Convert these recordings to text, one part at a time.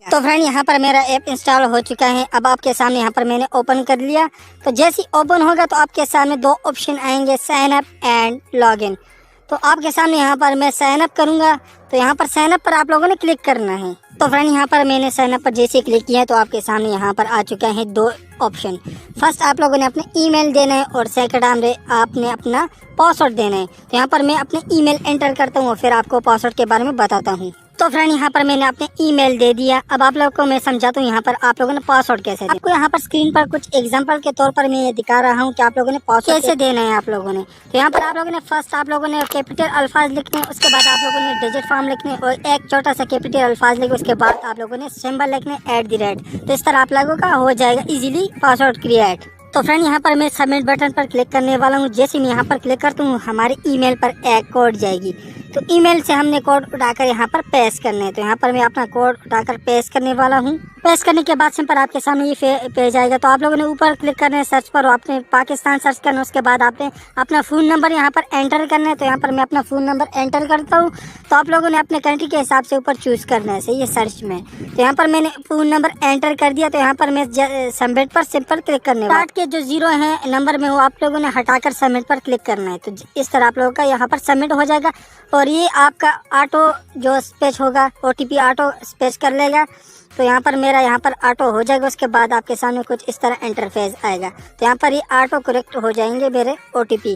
तो फ्रेंड यहाँ पर मेरा ऐप इंस्टॉल हो चुका है। अब आपके सामने यहाँ पर मैंने ओपन कर लिया। तो जैसे ही ओपन होगा तो आपके सामने दो ऑप्शन आएंगे, साइन अप एंड लॉगिन। तो आपके सामने यहाँ पर मैं साइन अप करूँगा, तो यहाँ पर साइन अप पर आप लोगों ने क्लिक करना है। तो फ्रेंड यहाँ पर मैंने साइन अप पर जैसे क्लिक किया है तो आपके सामने यहाँ पर आ चुका है दो ऑप्शन। फर्स्ट आप लोगों ने अपने ईमेल देना है और सेकंड आपने अपना पासवर्ड देना है। तो यहाँ पर मैं अपने ईमेल एंटर करता हूँ और फिर आपको पासवर्ड के बारे में बताता हूँ। तो फ्रेंड यहाँ पर मैंने अपने ईमेल दे दिया। अब आप लोगों को मैं समझाता हूँ यहाँ पर आप लोगों ने पासवर्ड कैसे देना। आपको यहाँ पर स्क्रीन पर कुछ एग्जांपल के तौर पर मैं ये दिखा रहा हूँ कि आप लोगों ने पासवर्ड कैसे देना है आप लोगों ने। तो यहाँ पर आप लोगों ने फर्स्ट आप लोगों ने कैपिटल अल्फाज लिखने, उसके बाद आप लोगों ने डिजिट फॉर्म लिखने और एक छोटा सा कैपिटल अल्फाज लिखे, उसके बाद आप लोगों ने सिंबल लिखने @। तो इस तरह आप लोगों का हो जाएगा इजीली पासवर्ड क्रिएट। तो फ्रेंड यहाँ पर मैं सबमिट बटन पर क्लिक करने वाला हूँ। जैसे मैं यहाँ पर क्लिक करता हूँ हमारे ईमेल पर एक कोड जाएगी। तो ईमेल से हमने कोड उठाकर यहाँ पर पेस्ट करना है। तो यहाँ पर मैं अपना कोड उठाकर पेस्ट करने वाला हूँ। पेस्ट करने के बाद सिंपल आपके सामने ये पेज आएगा। तो आप लोगों ने ऊपर क्लिक करना है सर्च पर, आपने पाकिस्तान सर्च करना है। उसके बाद आपने अपना फ़ोन नंबर यहाँ पर एंटर करना है। तो यहाँ पर मैं अपना फ़ोन नंबर एंटर करता हूँ। तो आप लोगों ने अपने कंट्री के हिसाब से ऊपर चूज़ करना है, सही है, सर्च में। तो यहाँ पर मैंने फ़ोन नंबर एंटर कर दिया। तो यहाँ पर मैं सबमिट पर सिंपल क्लिक करने वाला। के जो 0 है नंबर में वो आप लोगों ने हटाकर सबमिट पर क्लिक करना है। तो इस तरह आप लोगों का यहाँ पर सबमिट हो जाएगा और ये आपका ऑटो जो स्पेच होगा OTP ऑटो स्पेच कर लेगा। तो यहाँ पर मेरा यहाँ पर ऑटो हो जाएगा। उसके बाद आपके सामने कुछ इस तरह इंटरफेस आएगा। तो यहाँ पर ये ऑटो करेक्ट हो जाएंगे मेरे OTP।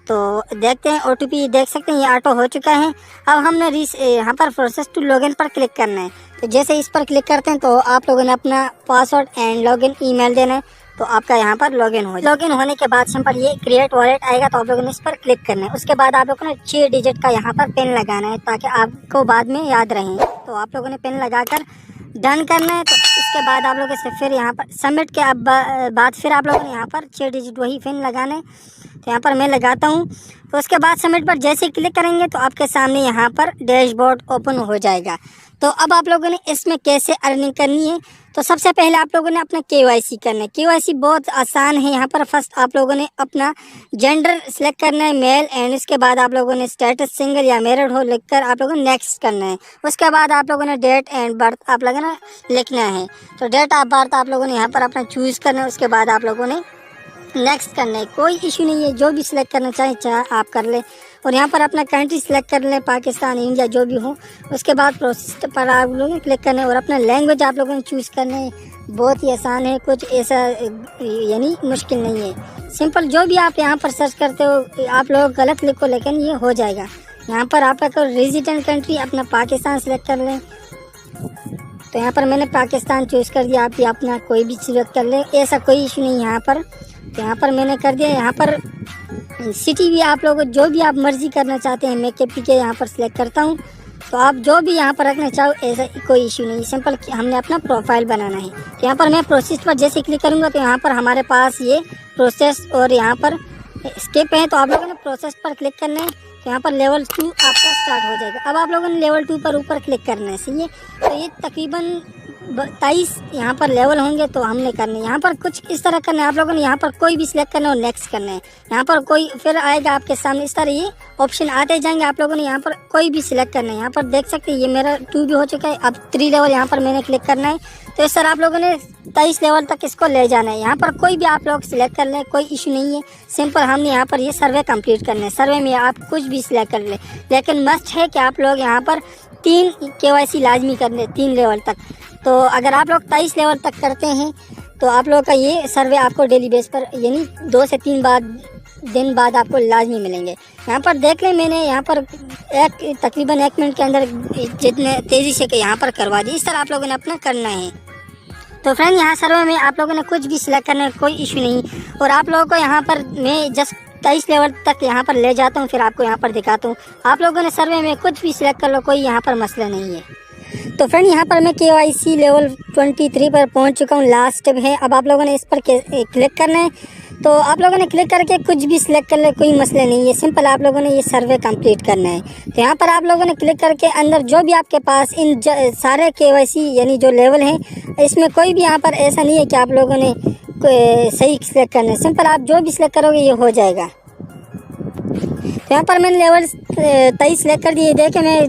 तो देखते हैं OTP, देख सकते हैं ये ऑटो हो चुका है। अब हमने यहाँ पर प्रोसेस टू लॉगिन पर क्लिक करना है। तो जैसे इस पर क्लिक करते हैं तो आप लोगों ने अपना पासवर्ड एंड लॉगिन ईमेल देना है। तो आपका यहाँ पर लॉगिन होने के बाद सिंपल ये क्रिएट वॉलेट आएगा। तो आप लोगों ने इस पर क्लिक करना है। उसके बाद आप लोगों ने 6 डिजिट का यहाँ पर पिन लगाना है ताकि आपको बाद में याद रहे। तो आप लोगों ने पिन लगाकर डन करना है। तो इसके बाद आप लोगों से फिर यहाँ पर सबमिट के बाद फिर आप लोगों ने यहाँ पर 6 डिजिट वही पिन लगाना है। तो यहाँ पर मैं लगाता हूँ। तो उसके बाद सबमिट पर जैसे ही क्लिक करेंगे तो आपके सामने यहाँ पर डैशबोर्ड ओपन हो जाएगा। तो अब आप लोगों ने इसमें कैसे अर्निंग करनी है, तो सबसे पहले आप लोगों ने अपना KYC करना है। KYC बहुत आसान है। यहाँ पर फर्स्ट आप लोगों ने अपना जेंडर सिलेक्ट करना है, मेल, एंड इसके बाद आप लोगों ने स्टेटस सिंगल या मैरिड हो लिखकर आप लोगों ने नेक्स्ट करना है। उसके बाद आप लोगों ने डेट एंड बर्थ आप लोगों ने लिखना है। तो डेट ऑफ बर्थ आप लोगों ने यहाँ पर अपना चूज़ करना है। उसके बाद आप लोगों ने नेक्स्ट करना है। कोई इशू नहीं है, जो भी सिलेक्ट करना चाहे आप कर लें। और यहाँ पर अपना कंट्री सिलेक्ट कर लें, पाकिस्तान, इंडिया, जो भी हो। उसके बाद प्रोसेस पर आप लोगों ने क्लिक करना है और अपना लैंग्वेज आप लोगों ने चूज़ करना है। बहुत ही आसान है, कुछ ऐसा यानी मुश्किल नहीं है। सिंपल जो भी आप यहाँ पर सर्च करते हो आप लोग गलत लिखो लेकिन ये हो जाएगा। यहाँ पर आप रेजिडेंट कंट्री अपना पाकिस्तान सिलेक्ट कर लें। तो यहाँ पर मैंने पाकिस्तान चूज़ कर दिया। आप भी अपना कोई भी सिलेक्ट कर लें, ऐसा कोई इशू नहीं यहाँ पर। तो यहाँ पर मैंने कर दिया। यहाँ पर सिटी भी आप लोग जो भी आप मर्जी करना चाहते हैं मैं KPK यहाँ पर सिलेक्ट करता हूँ। तो आप जो भी यहाँ पर रखना चाहो ऐसा कोई इशू नहीं, सिंपल हमने अपना प्रोफाइल बनाना है। तो यहाँ पर मैं प्रोसेस पर जैसे क्लिक करूँगा तो यहाँ पर हमारे पास ये प्रोसेस और यहाँ पर स्टेप है। तो आप लोगों ने प्रोसेस पर क्लिक करना है। तो यहाँ पर लेवल 2 आपका स्टार्ट हो जाएगा। अब आप लोगों ने लेवल 2 पर ऊपर क्लिक करना है, सही है। तो ये तकरीबन 23 यहाँ पर लेवल होंगे तो हमने करने यहाँ पर कुछ इस तरह करना है। आप लोगों ने यहाँ पर कोई भी सिलेक्ट करना है और नेक्स्ट करना है। यहाँ पर कोई फिर आएगा आपके सामने, इस तरह ये ऑप्शन आते जाएंगे। आप लोगों ने यहाँ पर कोई भी सिलेक्ट करना है। यहाँ पर देख सकते हैं ये मेरा 2 भी हो चुका है। अब 3 लेवल यहाँ पर मैंने क्लिक करना है। तो इस तरह आप लोगों ने 23 लेवल तक इसको ले जाना है। यहाँ पर कोई भी आप लोग सिलेक्ट कर लें, कोई इशू नहीं है। सिंपल हमने यहाँ पर ये सर्वे कंप्लीट करना है। सर्वे में आप कुछ भी सिलेक्ट कर लें, लेकिन मस्ट है कि आप लोग यहाँ पर 3 KYC लाजमी कर लें 3 लेवल तक। तो अगर आप लोग 23 लेवल तक करते हैं तो आप लोगों का ये सर्वे आपको डेली बेस पर यानी 2 से 3 दिन बाद आपको लाजमी मिलेंगे। यहाँ पर देख लें मैंने यहाँ पर तकरीबन 1 मिनट के अंदर जितने तेज़ी से यहाँ पर करवा दी। इस तरह आप लोगों ने अपना करना है। तो फ्रेंड यहाँ सर्वे में आप लोगों ने कुछ भी सिलेक्ट करना है, कोई इशू नहीं। और आप लोगों को यहाँ पर मैं जस्ट 23 लेवल तक यहाँ पर ले जाता हूँ, फिर आपको यहाँ पर दिखाता हूँ। आप लोगों ने सर्वे में कुछ भी सिलेक्ट कर लो, कोई यहाँ पर मसला नहीं है। तो फ्रेंड यहाँ पर मैं KYC लेवल 23 पर पहुँच चुका हूँ, लास्ट स्टेप है। अब आप लोगों ने इस पर क्लिक करना है। तो आप लोगों ने क्लिक करके कुछ भी सिलेक्ट कर ले, कोई मसला नहीं है। सिंपल आप लोगों ने ये सर्वे कंप्लीट करना है। तो यहाँ पर आप लोगों ने क्लिक करके अंदर जो भी आपके पास इन सारे KYC यानी जो लेवल हैं, इसमें कोई भी यहाँ पर ऐसा नहीं है कि आप लोगों ने सही सिलेक्ट करना है। सिंपल आप जो भी सिलेक्ट करोगे ये हो जाएगा। तो यहाँ पर मैंने लेवल 23 सिलेक्ट कर दिए। देखें मैं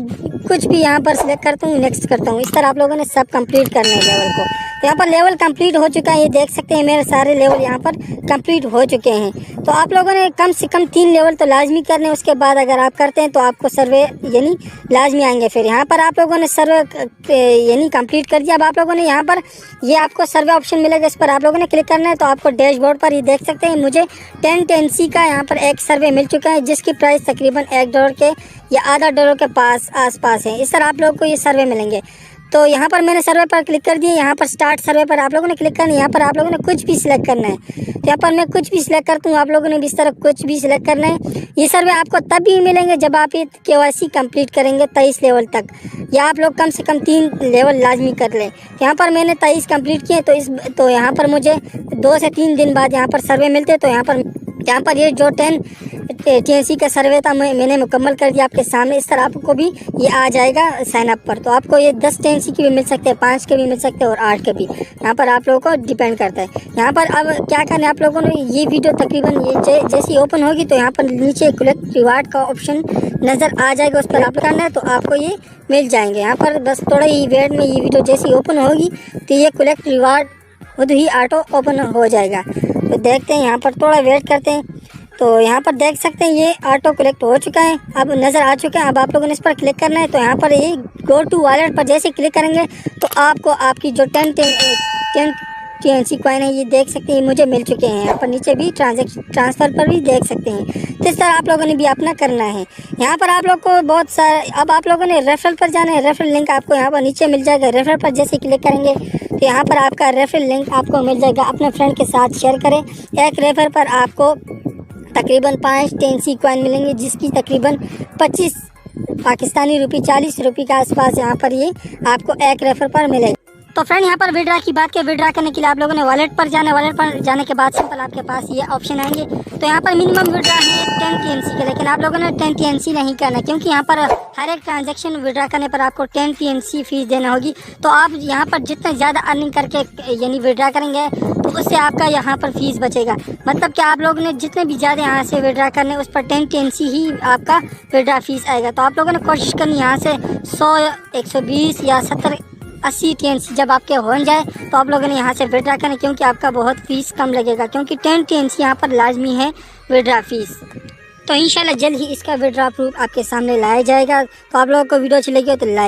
कुछ भी यहाँ पर सिलेक्ट करता हूँ, नेक्स्ट करता हूँ। इस तरह आप लोगों ने सब कंप्लीट करना है लेवल को। तो यहाँ पर लेवल कंप्लीट हो चुका है, ये देख सकते हैं मेरे सारे लेवल यहाँ पर कंप्लीट हो चुके हैं। तो आप लोगों ने कम से कम 3 लेवल तो लाजमी करने, उसके बाद अगर आप करते हैं तो आपको सर्वे यानी लाजमी आएंगे। फिर यहाँ पर आप लोगों ने सर्वे यानी कंप्लीट कर दिया। अब आप लोगों ने यहाँ पर ये आपको सर्वे ऑप्शन मिलेगा, इस पर आप लोगों ने क्लिक करना है। तो आपको डैशबोर्ड पर ये देख सकते हैं मुझे 10 टेंसी का यहाँ पर एक सर्वे मिल चुका है, जिसकी प्राइस तकरीबन $1 के या आधा $1 के आसपास है। इस तरह आप लोगों को ये सर्वे मिलेंगे। तो यहाँ पर मैंने सर्वे पर क्लिक कर दिया। यहाँ पर स्टार्ट सर्वे पर आप लोगों ने क्लिक करना है। यहाँ पर आप लोगों ने कुछ भी सिलेक्ट करना है। तो यहाँ पर मैं कुछ भी सिलेक्ट करता हूँ, आप लोगों ने भी इस तरह कुछ भी सिलेक्ट करना है। ये सर्वे आपको तब भी मिलेंगे जब आप ये KYC कंप्लीट करेंगे 23 लेवल तक, या आप लोग कम से कम 3 लेवल लाजमी कर लें। यहाँ पर मैंने 23 कंप्लीट किए, तो यहाँ पर मुझे 2 से 3 दिन बाद यहाँ पर सर्वे मिलते। तो यहाँ पर ये जो 10 TNC का सर्वे था मैंने मुकम्मल कर दिया आपके सामने। इस तरह आपको भी ये आ जाएगा साइन अप पर। तो आपको ये 10 TNC के भी मिल सकते हैं, 5 के भी मिल सकते हैं और 8 के भी। यहाँ पर आप लोगों को डिपेंड करता है। यहाँ पर अब क्या करना है आप लोगों ने, ये वीडियो तकरीबन ये जैसी ओपन होगी तो यहाँ पर नीचे कलेक्ट रिवार्ड का ऑप्शन नज़र आ जाएगा, उस पर आप करना है तो आपको ये मिल जाएंगे। यहाँ पर बस थोड़ा ही वेट में ये वीडियो जैसी ओपन होगी तो ये कलेक्ट रिवार्ड खुद ही ऑटो ओपन हो जाएगा। तो देखते हैं, यहाँ पर थोड़ा वेट करते हैं। तो यहाँ पर देख सकते हैं ये ऑटो कलेक्ट हो चुका है, अब नज़र आ चुका है। अब आप लोगों ने इस पर क्लिक करना है। तो यहाँ पर ये गो टू वॉलेट पर जैसे क्लिक करेंगे तो आपको आपकी जो 10 TNC कॉइन है ये देख सकते हैं मुझे मिल चुके हैं। यहाँ पर नीचे भी ट्रांसफ़र पर भी देख सकते हैं। तो इस तरह आप लोगों ने भी अपना करना है। यहाँ पर आप लोग को बहुत सारा, अब आप लोगों ने रेफरल पर जाना है। रेफरल लिंक आपको यहाँ पर नीचे मिल जाएगा। रेफरल पर जैसे क्लिक करेंगे तो यहाँ पर आपका रेफरल लिंक आपको मिल जाएगा। अपने फ्रेंड के साथ शेयर करें। एक रेफर पर आपको तकरीबन 5 TNC कॉइन मिलेंगे, जिसकी तकरीबन 25 पाकिस्तानी रुपये 40 रुपये के आसपास यहाँ पर ये आपको एक रेफर पर मिलेगा। तो फ्रेंड यहाँ पर विड्रा की बात करें, विड्रा करने के लिए आप लोगों ने वॉलेट पर जाना है। वॉलेट पर जाने के बाद सिंपल आपके पास ये ऑप्शन आएंगे। तो यहाँ पर मिनिमम विड्रा है 10 TNC के, लेकिन आप लोगों ने 10 TNC नहीं करना, क्योंकि यहाँ पर हर एक ट्रांजैक्शन विड्रा करने पर आपको 10 TNC फीस देना होगी। तो आप यहाँ पर जितना ज़्यादा अर्निंग करके यानी विड्रा करेंगे तो उससे आपका यहाँ पर फीस बचेगा। मतलब कि आप लोगों ने जितने भी ज़्यादा यहाँ से विड्रा करने उस पर 10 TNC ही आपका विड्रा फीस आएगा। तो आप लोगों ने कोशिश करनी यहाँ से 100, 120 या 70, 80 TNC जब आपके हो जाए तो आप लोगों ने यहाँ से विड्रा करें, क्योंकि आपका बहुत फीस कम लगेगा, क्योंकि 10 TNC यहाँ पर लाजमी है विड्रा फीस। तो इंशाल्लाह जल्द ही इसका विड्रा प्रूफ आपके सामने लाया जाएगा। तो आप लोगों को वीडियो अच्छी लगी हो तो लाइक